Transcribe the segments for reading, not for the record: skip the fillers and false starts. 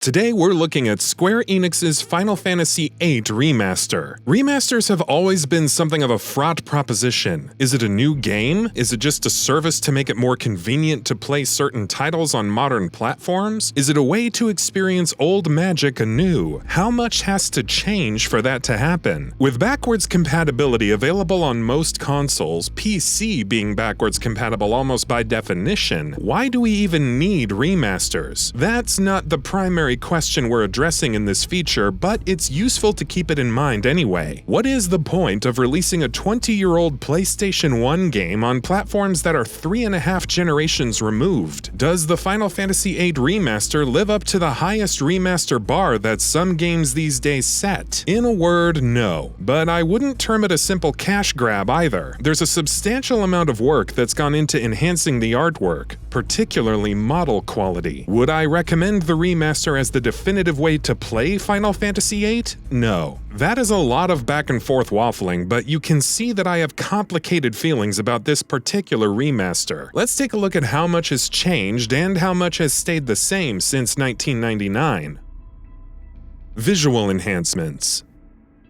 Today we're looking at Square Enix's Final Fantasy VIII Remaster. Remasters have always been something of a fraught proposition. Is it a new game? Is it just a service to make it more convenient to play certain titles on modern platforms? Is it a way to experience old magic anew? How much has to change for that to happen? With backwards compatibility available on most consoles, PC being backwards compatible almost by definition, why do we even need remasters? That's not the primary question we're addressing in this feature, but it's useful to keep it in mind anyway. What is the point of releasing a 20-year-old PlayStation 1 game on platforms that are 3.5 generations removed? Does the Final Fantasy VIII Remaster live up to the highest remaster bar that some games these days set? In a word, no. But I wouldn't term it a simple cash grab either. There's a substantial amount of work that's gone into enhancing the artwork, particularly model quality. Would I recommend the remaster as the definitive way to play Final Fantasy VIII? No. That is a lot of back and forth waffling, but you can see that I have complicated feelings about this particular remaster. Let's take a look at how much has changed and how much has stayed the same since 1999. Visual enhancements.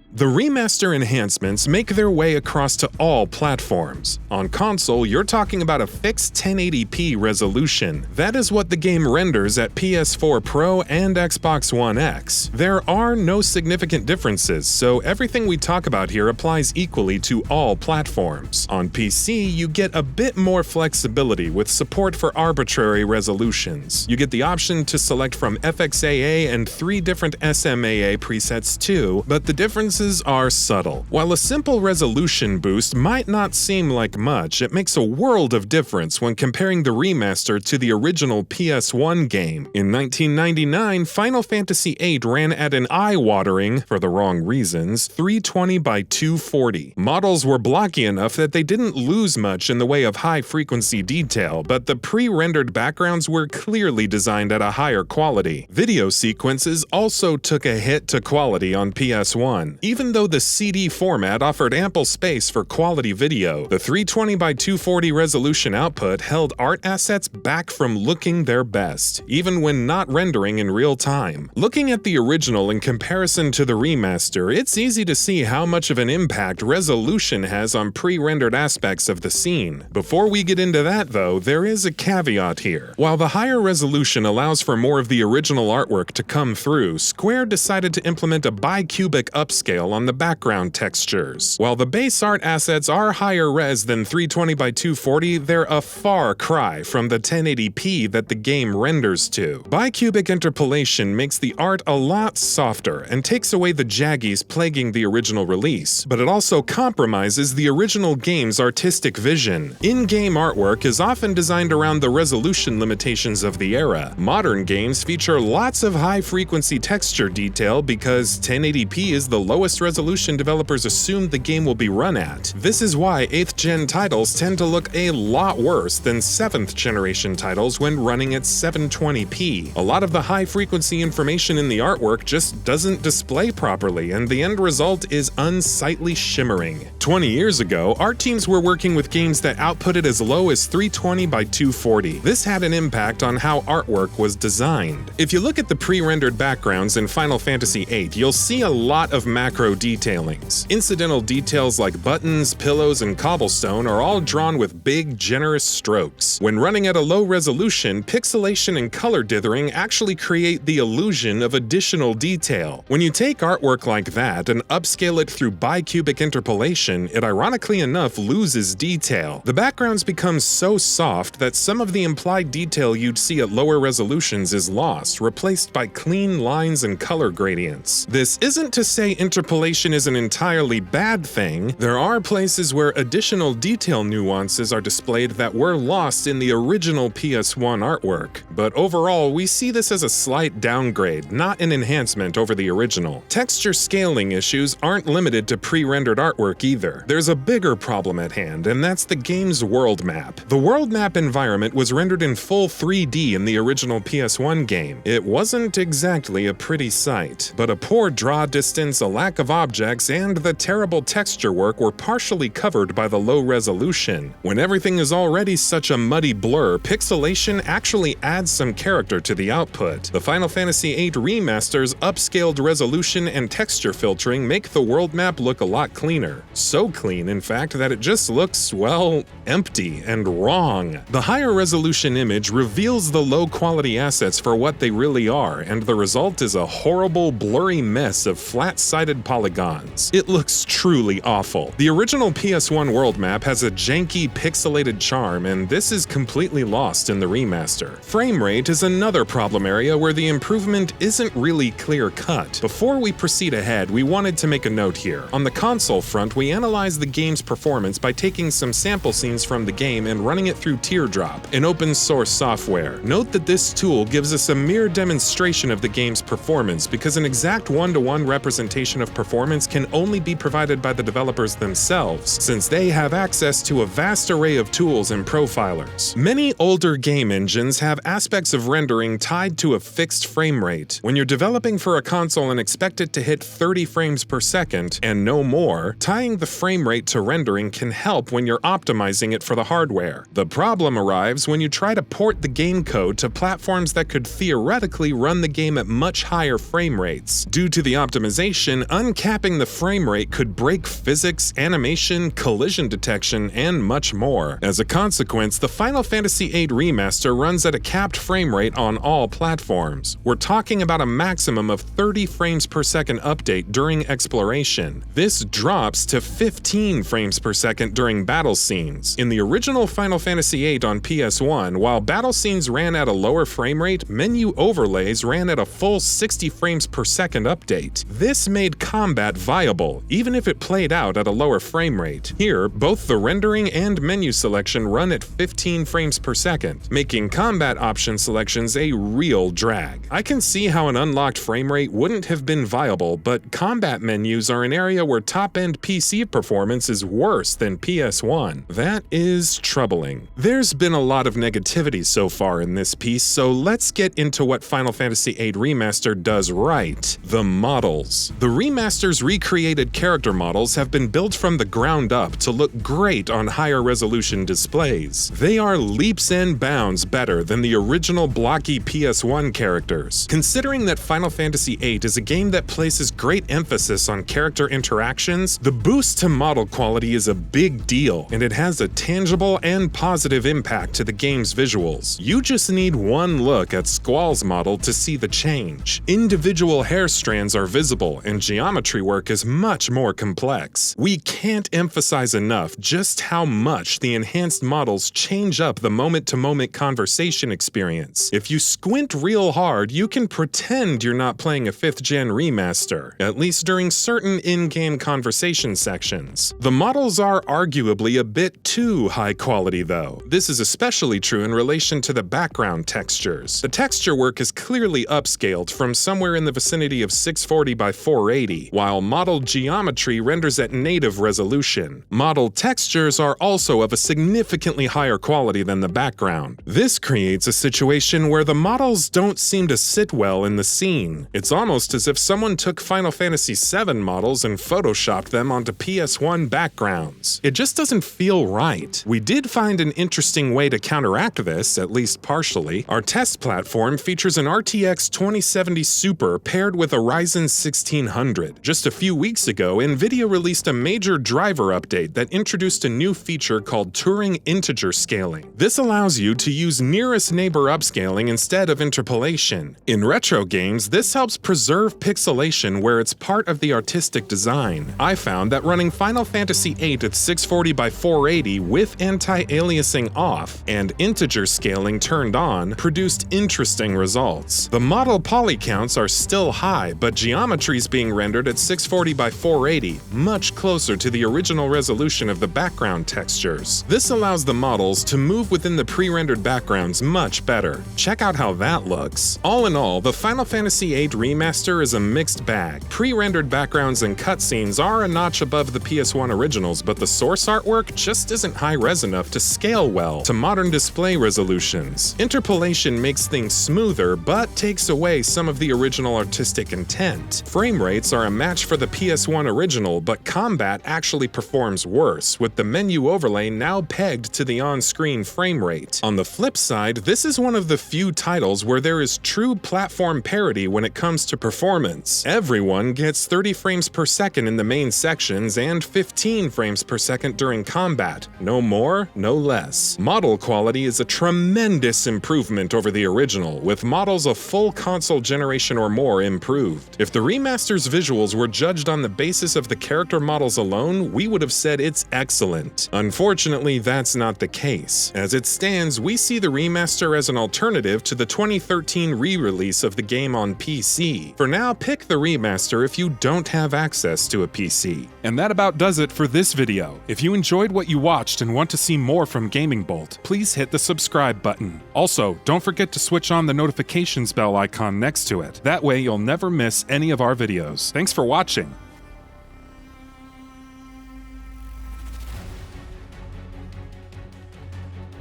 The remaster enhancements make their way across to all platforms. On console, you're talking about a fixed 1080p resolution. That is what the game renders at PS4 Pro and Xbox One X. There are no significant differences, so everything we talk about here applies equally to all platforms. On PC, you get a bit more flexibility with support for arbitrary resolutions. You get the option to select from FXAA and 3 different SMAA presets too, but the differences are subtle. While a simple resolution boost might not seem like much, it makes a world of difference when comparing the remaster to the original PS1 game. In 1999, Final Fantasy VIII ran at an eye-watering, for the wrong reasons, 320 by 240. Models were blocky enough that they didn't lose much in the way of high-frequency detail, but the pre-rendered backgrounds were clearly designed at a higher quality. Video sequences also took a hit to quality on PS1. Even though the CD format offered ample space for quality video, the 320 by 240 resolution output held art assets back from looking their best, even when not rendering in real time. Looking at the original in comparison to the remaster, it's easy to see how much of an impact resolution has on pre-rendered aspects of the scene. Before we get into that though, there is a caveat here. While the higher resolution allows for more of the original artwork to come through, Square decided to implement a bicubic upscale on the background textures. While the base art assets are higher res than 320 by 240, they're a far cry from the 1080p that the game renders to. Bicubic interpolation makes the art a lot softer and takes away the jaggies plaguing the original release, but it also compromises the original game's artistic vision. In-game artwork is often designed around the resolution limitations of the era. Modern games feature lots of high-frequency texture detail because 1080p is the lowest resolution developers assume the game will be run at. This is why 8th gen titles tend to look a lot worse than 7th generation titles when running at 720p. A lot of the high frequency information in the artwork just doesn't display properly, and the end result is unsightly shimmering. 20 years ago, art teams were working with games that outputted as low as 320 by 240. This had an impact on how artwork was designed. If you look at the pre-rendered backgrounds in Final Fantasy VIII, you'll see a lot of macro detailings. Incidental details like buttons, pillows, and cobblestone are all drawn with big, generous strokes. When running at a low resolution, pixelation and color dithering actually create the illusion of additional detail. When you take artwork like that and upscale it through bicubic interpolation, it ironically enough loses detail. The backgrounds become so soft that some of the implied detail you'd see at lower resolutions is lost, replaced by clean lines and color gradients. This isn't to say interpolation is an entirely bad thing. There are places where additional detail nuances are displayed that were lost in the original PS1 artwork, but overall we see this as a slight downgrade, not an enhancement over the original. Texture scaling issues aren't limited to pre-rendered artwork either. There's a bigger problem at hand, and that's the game's world map. The world map environment was rendered in full 3D in the original PS1 game. It wasn't exactly a pretty sight, but a poor draw distance, a lack lack of objects and the terrible texture work were partially covered by the low resolution. When everything is already such a muddy blur, pixelation actually adds some character to the output. The Final Fantasy VIII Remaster's upscaled resolution and texture filtering make the world map look a lot cleaner. So clean, in fact, that it just looks, well, empty and wrong. The higher resolution image reveals the low-quality assets for what they really are, and the result is a horrible, blurry mess of flat-sided polygons. It looks truly awful. The original PS1 world map has a janky, pixelated charm, and this is completely lost in the remaster. Frame rate is another problem area where the improvement isn't really clear-cut. Before we proceed ahead, we wanted to make a note here. On the console front, we analyzed the game's performance by taking some sample scenes from the game and running it through Teardrop, an open-source software. Note that this tool gives us a mere demonstration of the game's performance, because an exact one-to-one representation of performance can only be provided by the developers themselves, since they have access to a vast array of tools and profilers. Many older game engines have aspects of rendering tied to a fixed frame rate. When you're developing for a console and expect it to hit 30 frames per second and no more, tying the frame rate to rendering can help when you're optimizing it for the hardware. The problem arrives when you try to port the game code to platforms that could theoretically run the game at much higher frame rates. Due to the optimization, uncapping the frame rate could break physics, animation, collision detection, and much more. As a consequence, the Final Fantasy VIII Remaster runs at a capped frame rate on all platforms. We're talking about a maximum of 30 frames per second update during exploration. This drops to 15 frames per second during battle scenes. In the original Final Fantasy VIII on PS1, while battle scenes ran at a lower frame rate, menu overlays ran at a full 60 frames per second update. This made combat viable, even if it played out at a lower frame rate. Here, both the rendering and menu selection run at 15 frames per second, making combat option selections a real drag. I can see how an unlocked frame rate wouldn't have been viable, but combat menus are an area where top-end PC performance is worse than PS1. That is troubling. There's been a lot of negativity so far in this piece, so let's get into what Final Fantasy VIII Remastered does right: the models. The remaster's recreated character models have been built from the ground up to look great on higher resolution displays. They are leaps and bounds better than the original blocky PS1 characters. Considering that Final Fantasy VIII is a game that places great emphasis on character interactions, the boost to model quality is a big deal, and it has a tangible and positive impact to the game's visuals. You just need one look at Squall's model to see the change. Individual hair strands are visible, and geometry work is much more complex. We can't emphasize enough just how much the enhanced models change up the moment-to-moment conversation experience. If you squint real hard, you can pretend you're not playing a 5th-gen remaster, at least during certain in-game conversation sections. The models are arguably a bit too high quality though. This is especially true in relation to the background textures. The texture work is clearly upscaled from somewhere in the vicinity of 640 by 480, while model geometry renders at native resolution. Model textures are also of a significantly higher quality than the background. This creates a situation where the models don't seem to sit well in the scene. It's almost as if someone took Final Fantasy VII models and photoshopped them onto PS1 backgrounds. It just doesn't feel right. We did find an interesting way to counteract this, at least partially. Our test platform features an RTX 2070 Super paired with a Ryzen 1600. Just a few weeks ago, NVIDIA released a major driver update that introduced a new feature called Turing integer scaling. This allows you to use nearest neighbor upscaling instead of interpolation. In retro games, this helps preserve pixelation where it's part of the artistic design. I found that running Final Fantasy VIII at 640 by 480 with anti-aliasing off and integer scaling turned on produced interesting results. The model poly counts are still high, but geometry is being rendered at 640 by 480, much closer to the original resolution of the background textures. This allows the models to move within the pre-rendered backgrounds much better. Check out how that looks. All in all, the Final Fantasy VIII Remaster is a mixed bag. Pre-rendered backgrounds and cutscenes are a notch above the PS1 originals, but the source artwork just isn't high-res enough to scale well to modern display resolutions. Interpolation makes things smoother, but takes away some of the original artistic intent. Frame rates are a match for the PS1 original, but combat actually performs worse, with the menu overlay now pegged to the on-screen frame rate. On the flip side, this is one of the few titles where there is true platform parity when it comes to performance. Everyone gets 30 frames per second in the main sections and 15 frames per second during combat. No more, no less. Model quality is a tremendous improvement over the original, with models a full console generation or more improved. If the remaster's visuals were judged on the basis of the character models alone, we would have said it's excellent. Unfortunately, that's not the case. As it stands, we see the remaster as an alternative to the 2013 re-release of the game on PC. For now, pick the remaster if you don't have access to a PC. And that about does it for this video. If you enjoyed what you watched and want to see more from GamingBolt, please hit the subscribe button. Also, don't forget to switch on the notifications bell icon next to it. That way you'll never miss any of our videos. Thanks for watching.